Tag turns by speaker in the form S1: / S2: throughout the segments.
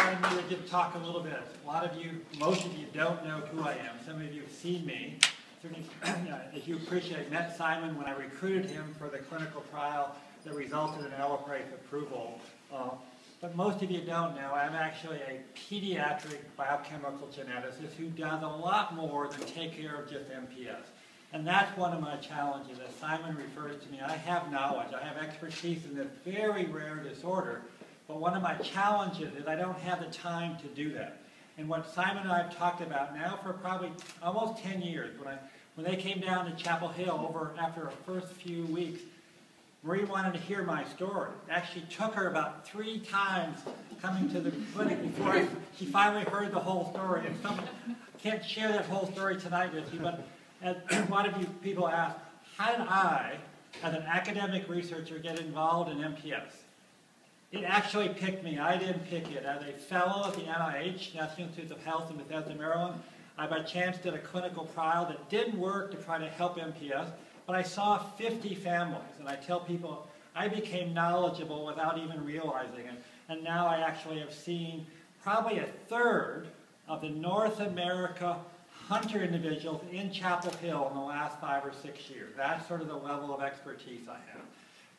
S1: wanted me to just talk a little bit. A lot of you, most of you don't know who I am. Some of you have seen me. Certainly, as you appreciate, I met Simon when I recruited him for the clinical trial that resulted in Elaprase approval. But most of you don't know, I'm actually a pediatric biochemical geneticist who does a lot more than take care of just MPS. And that's one of my challenges. As Simon refers to me, I have knowledge, I have expertise in this very rare disorder, but one of my challenges is I don't have the time to do that. And what Simon and I have talked about now for probably almost 10 years, when they came down to Chapel Hill after our first few weeks, Marie wanted to hear my story. It actually took her about 3 times coming to the clinic before she finally heard the whole story. And I can't share that whole story tonight with you, but as a lot of you people ask, how did I, as an academic researcher, get involved in MPS? It actually picked me. I didn't pick it. As a fellow at the NIH, National Institutes of Health in Bethesda, Maryland, I by chance did a clinical trial that didn't work to try to help MPS. But I saw 50 families, and I tell people I became knowledgeable without even realizing it. And now I actually have seen probably 1/3 of the North America hunter individuals in Chapel Hill in the last 5 or 6 years. That's sort of the level of expertise I have.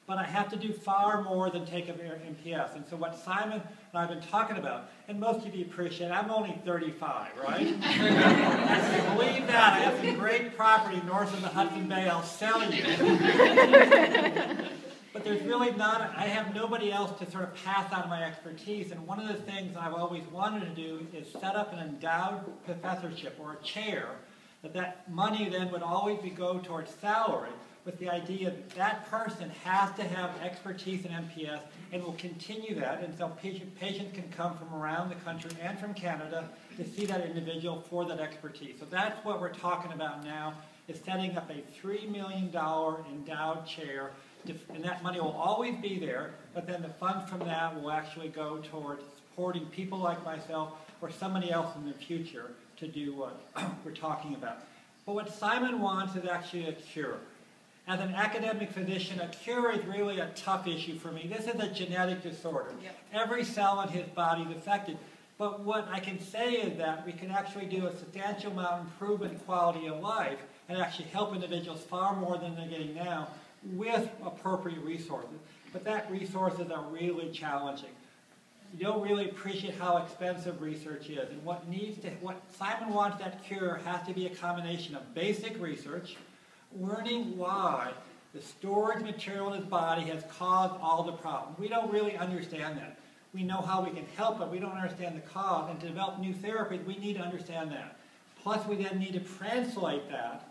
S1: But I have to do far more than take care of MPS. And so what Simon and I have been talking about, and most of you appreciate, I'm only 35, right? And believe that, I have some great property north of the Hudson Bay I'll sell you. But there's really I have nobody else to sort of pass on my expertise. And one of the things I've always wanted to do is set up an endowed professorship or a chair, that money then would always go towards salary, with the idea that that person has to have expertise in MPS and will continue that, and so patients can come from around the country and from Canada to see that individual for that expertise. So that's what we're talking about now, is setting up a $3 million endowed chair, and that money will always be there, but then the funds from that will actually go towards supporting people like myself or somebody else in the future to do what we're talking about. But what Simon wants is actually a cure. As an academic physician, a cure is really a tough issue for me. This is a genetic disorder. Yep. Every cell in his body is affected. But what I can say is that we can actually do a substantial amount of improvement in quality of life and actually help individuals far more than they're getting now with appropriate resources. But that resources are really challenging. You don't really appreciate how expensive research is. And what Simon wants that cure has to be a combination of basic research, learning why the storage material in his body has caused all the problems. We don't really understand that. We know how we can help, but we don't understand the cause. And to develop new therapies, we need to understand that. Plus, we then need to translate that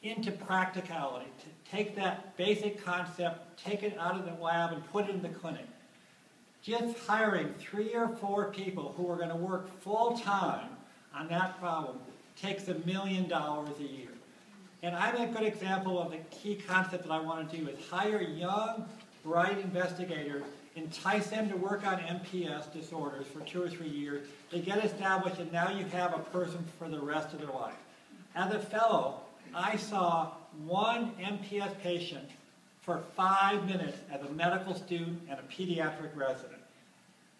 S1: into practicality, to take that basic concept, take it out of the lab, and put it in the clinic. Just hiring 3 or 4 people who are going to work full-time on that problem takes $1 million a year. And I'm a good example of the key concept that I want to do is hire young, bright investigators, entice them to work on MPS disorders for 2 or 3 years. They get established, and now you have a person for the rest of their life. As a fellow, I saw one MPS patient for 5 minutes as a medical student and a pediatric resident.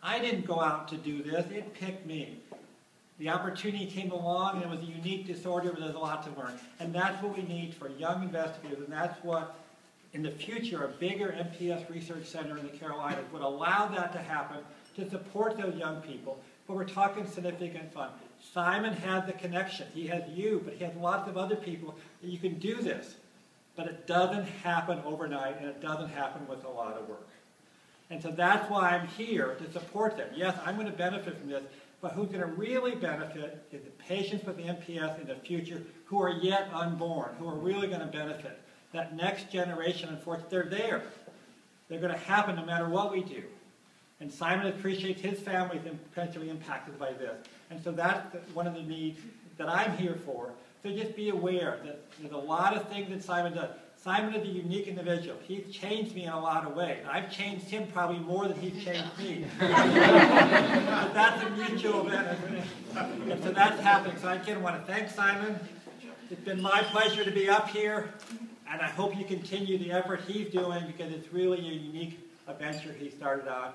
S1: I didn't go out to do this. It picked me. The opportunity came along, and it was a unique disorder, but there's a lot to learn. And that's what we need for young investigators, and that's what, in the future, a bigger MPS research center in the Carolinas would allow that to happen, to support those young people. But we're talking significant fund. Simon has the connection. He has you, but he has lots of other people that you can do this. But it doesn't happen overnight, and it doesn't happen with a lot of work. And so that's why I'm here, to support them. Yes, I'm going to benefit from this, but who's going to really benefit is the patients with MPS in the future who are yet unborn, who are really going to benefit. That next generation, unfortunately, they're there. They're going to happen no matter what we do. And Simon appreciates his family is potentially impacted by this. And so that's one of the needs that I'm here for. So just be aware that there's a lot of things that Simon does. Simon is a unique individual. He's changed me in a lot of ways. I've changed him probably more than he's changed me. But that's a mutual benefit. And so that's happening. So I again want to thank Simon. It's been my pleasure to be up here. And I hope you continue the effort he's doing, because it's really a unique adventure he started on.